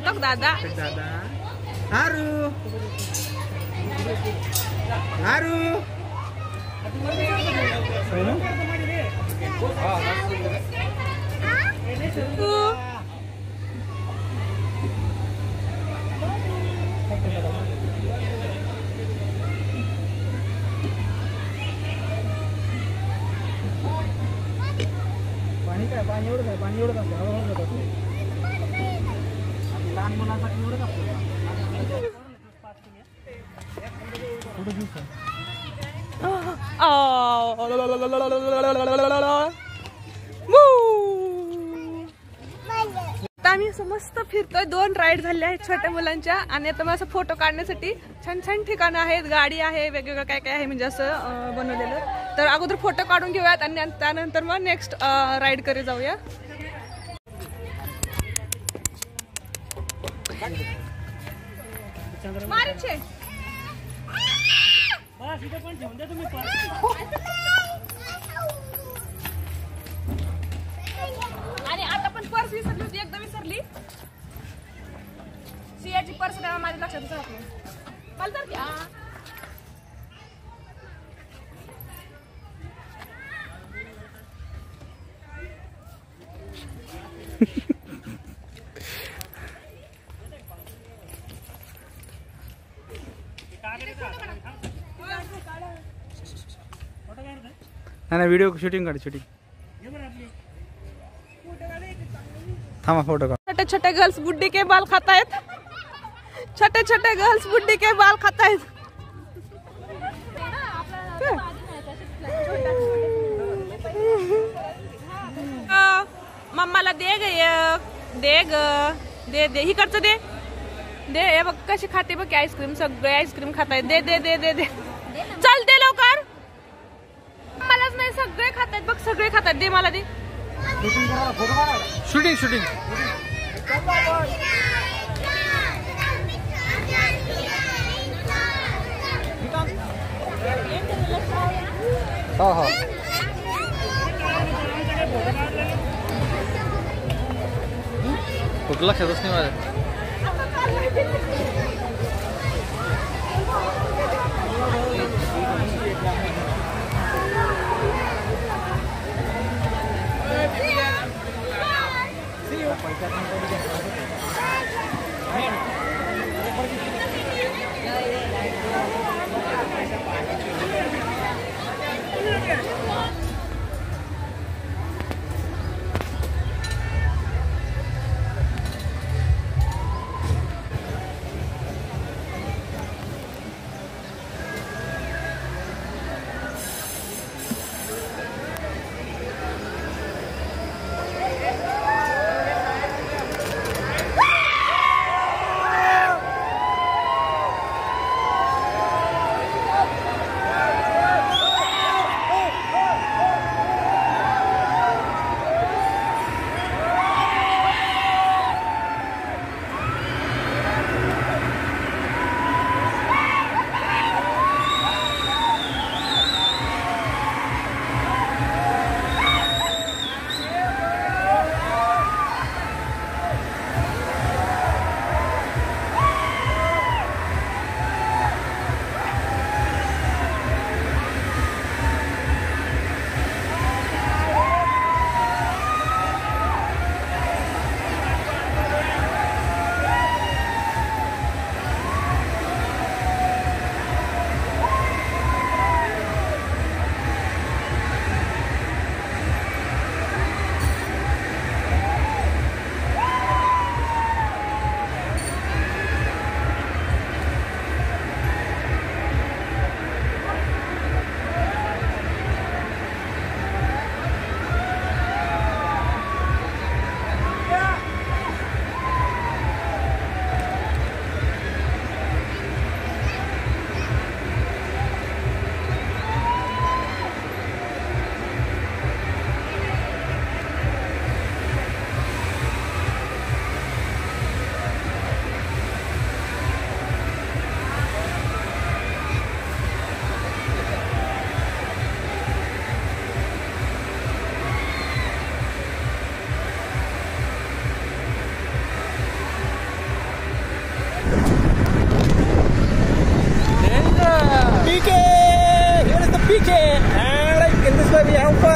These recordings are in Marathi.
tok dada. Haru. Haru. पाणी काय पाणी एवढं काय पाणी एवढं लहान मुलांसाठी एवढं का आम्ही मस्त फिरतोय. 2 राईड झाले आहेत छोट्या मुलांच्या आणि आता मला फोटो काढण्यासाठी छान छान ठिकाणं आहेत, गाडी आहे, वेगवेगळं काय काय आहे म्हणजे असं बनवलेलं. तर अगोदर फोटो काढून घेऊयात आणि त्यानंतर मग नेक्स्ट राईड कडे जाऊया. आणि आता पण पर्स विसरली होती, एकदा विसरली. सियाची पर्स माझ्या लक्षातच राहत नाही. मला तर नाही व्हिडिओ शूटिंग काढ शूटिंग थांबा फोटो काढ. छोटे छोटे गर्ल्स बुड्ढी के बाल खाता है. छोटे छोटे गर्ल्स बुड्ढी के बाल खाता है. मम्माला दे ग दे ग दे दे इकडचं दे दे. हे बघ कशी खाते बघ आईस्क्रीम. सगळे आईस्क्रीम खातायत. दे दे दे दे दे. चल दे लवकर. मलाच नाही सगळे खातायत बघ. सगळे खातात. दे मला दे. शूटिंग शूटिंग हो हो कुठं लक्षातच नाही माझ्या.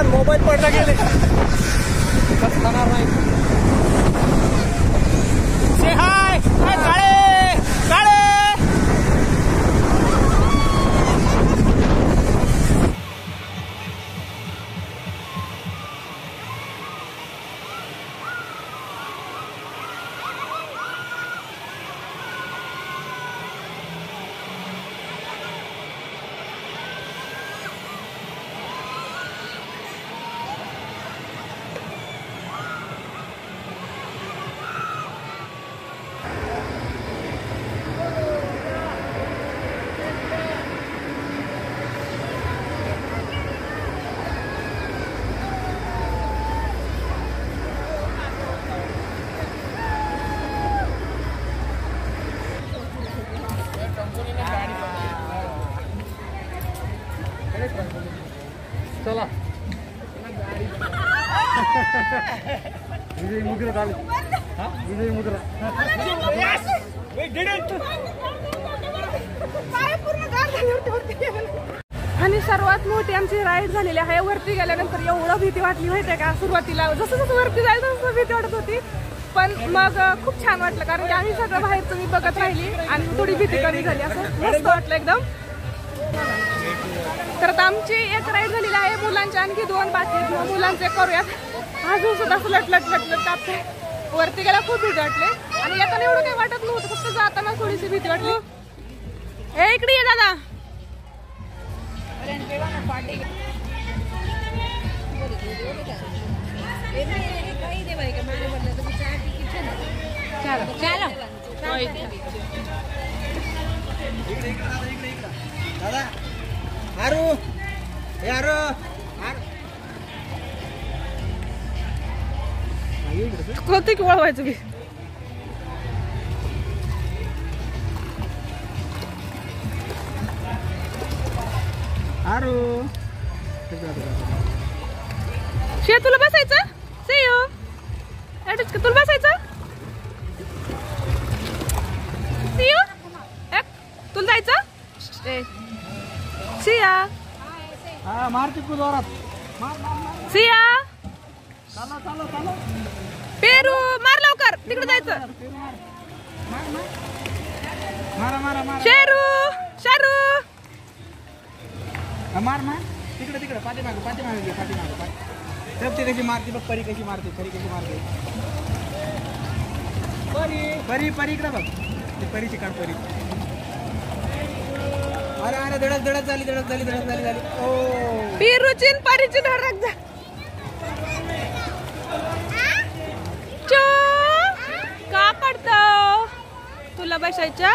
मोबाईल पडला गेले बस खाणार नाही. से हाय काळे काळे. चला विजय मुद्रा झाली. विजय मुद्रा. आणि सर्वात मोठी आमची राईड झालेली आहे. वरती गेल्यानंतर एवढं भीती वाटली माहितीये का. सुरुवातीला जसं जसं वरती जायचं तसं भीती वाटत होती, पण मग खूप छान वाटलं कारण की आम्ही सगळं बाहेर तुम्ही बघत राहिली आणि थोडी भीती कमी झाली. असं मस्त वाटलं एकदम. तर आता आमची एक राईड झालेली आहे. मुलांच्या आणखी 2 बाकी आहेत. मग मुलांचे करूयात. अजून सुद्धा असं लटलट लटलट टाकते. वरती गेला खूप भीती वाटली आणि येताना एवढं काही वाटत नव्हतं, फक्त जाताना थोडीशी भीती वाटली. ए इकडे ये दादा. दादा आरू यारो कळते की वळवायचं मी. आरू शे तुला बसायचं. से यू तुला बसायचं. सी यू तुला जायचं. सिया हा मारती तू जोरात. सिया चालो चालो चालो. पेरू मार लवकर. तिकडे जायचं. मारा मारा मारा. शेरू शारू मार मार. तिकडे तिकडे पाठीमागे पाठीमागे पाठीमागे. ती कशी मारती बघ. परी कशी मारते. परी कशी मारते. परी परी परी इकडे बघ. ती परीची काढ. परी. अरे अरे धडक धडक झाली. धडक झाली. धडक झाली झाली. ओ पेरूची परीची धडक झाली. का पडतो. तुला बसायच्या.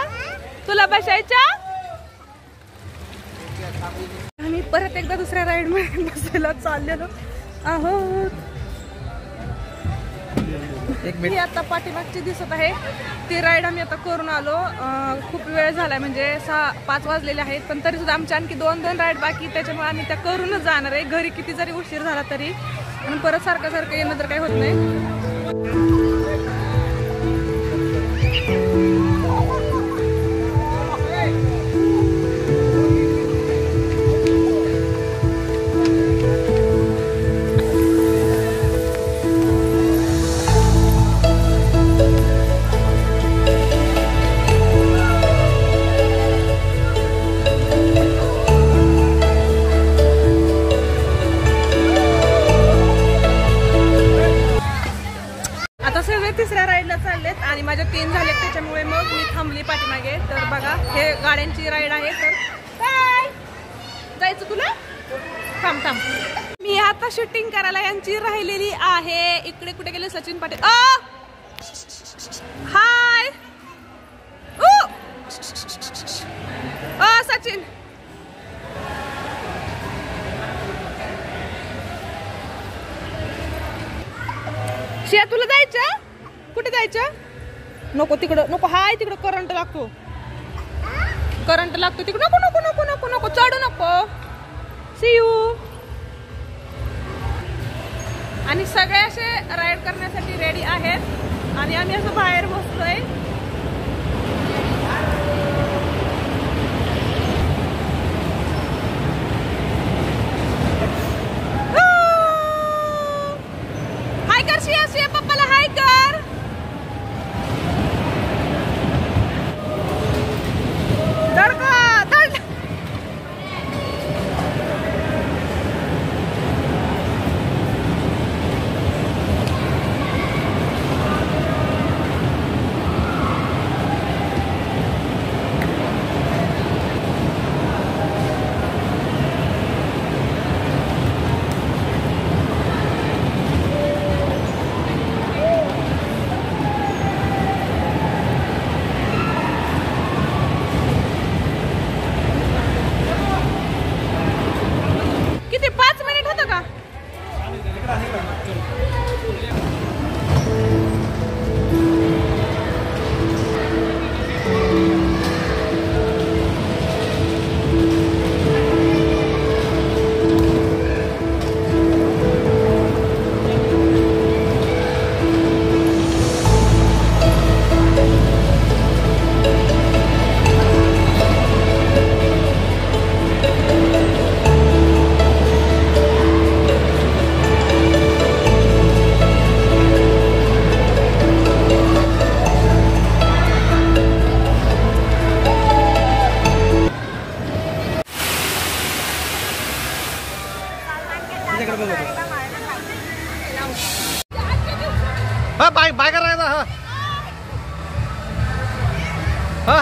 आम्ही परत एकदा दुसऱ्या राईड मध्ये बसायला चाललेलो आहोत. ही आता पाठीमागची दिसत आहे ती राईड आम्ही आता करून आलो. खूप वेळ झालाय म्हणजे 5 वाजलेले आहेत, पण तरी सुद्धा आमच्या आणखी 2 राईड बाकी. त्याच्यामुळे आम्ही त्या करूनच जाणार आहे. घरी किती जरी उशीर झाला तरी. आणि परत सारखं येणं तर काही होत नाही. तिसऱ्या राईडला चाललेत आणि माझ्या 3 झालेत, त्याच्यामुळे मग मी थांबली पाठीमागे. तर बघा हे गाड्यांची राईड आहे. तर काय जायचं तुला. थांब. मी आता शूटिंग करायला यांची राहिलेली आहे. इकडे कुठे गेले सचिन पाटील. हाय सचिन. शिया तुला जायचं. कुठे जायचं. नको तिकडं नको. हाय तिकडं करंट लागतो. तिकडं नको चढू नको. See you. आणि सगळे असे राईड करण्यासाठी रेडी आहेत आणि आम्ही असं बाहेर बसतोय. हा बाय बाय करायचा हा हा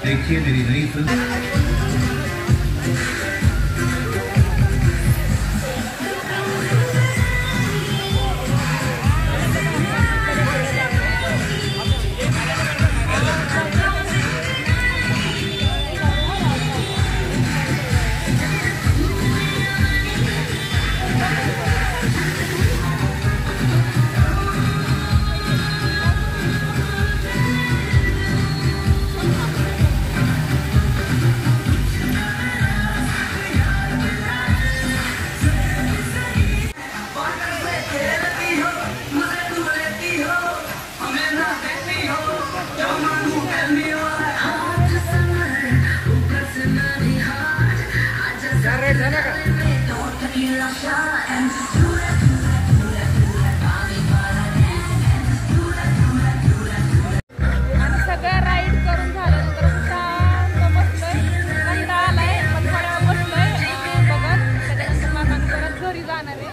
देखिए मेरी नई फिल्म मध्ये जाणार आहे.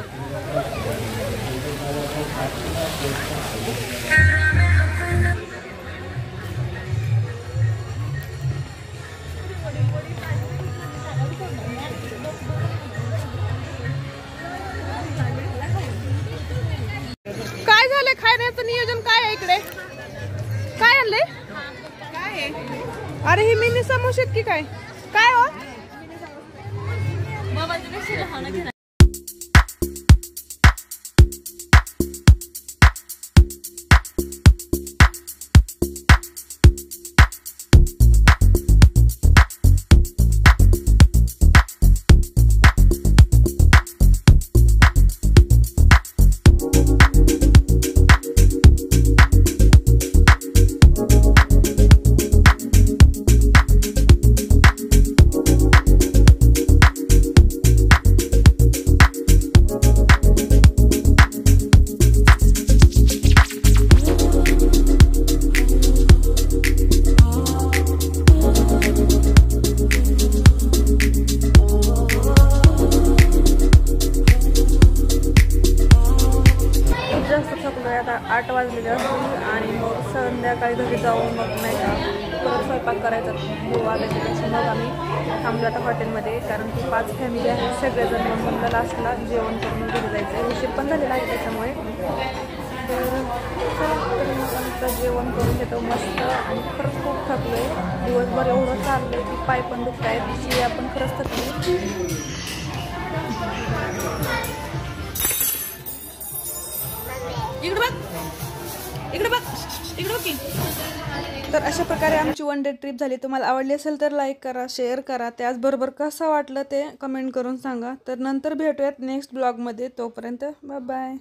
काय झालंय खाण्याचं नियोजन काय आहे इकडे? काय आणलंय? काय आहे? अरे ही मिनी समोसे की काय काय हो? आता 8 वाजलेले असतील आणि मग संध्याकाळी घरी जाऊन मग नाही का परत स्वयंपाक करायचा 2 वाजल्याच्यापेक्षा मग आम्ही थांबलो आता हॉटेलमध्ये, कारण की 5 फॅमिली आहेत सगळेजण. मग मला लास्टला जेवण करून घरी जायचं आहे, उशीर पण झालेला आहे त्याच्यामुळे. तर आमचं जेवण करून घेतो मस्त. आणि खरंच खूप थकलो आहे, दिवसभर एवढं चाललं आहे की पाय पण दुखत आहेत, शिया पण खरंच थकली. इकडे बघ इकडे बघ इकडे बघ की. तर अशा प्रकारे आमची 1 डे ट्रिप झाली. तुम्हाला आवडली असेल तर लाईक करा, शेअर करा, त्याचबरोबर कसं वाटलं ते कमेंट करून सांगा. तर नंतर भेटूयात नेक्स्ट ब्लॉगमध्ये. तोपर्यंत बाय बाय.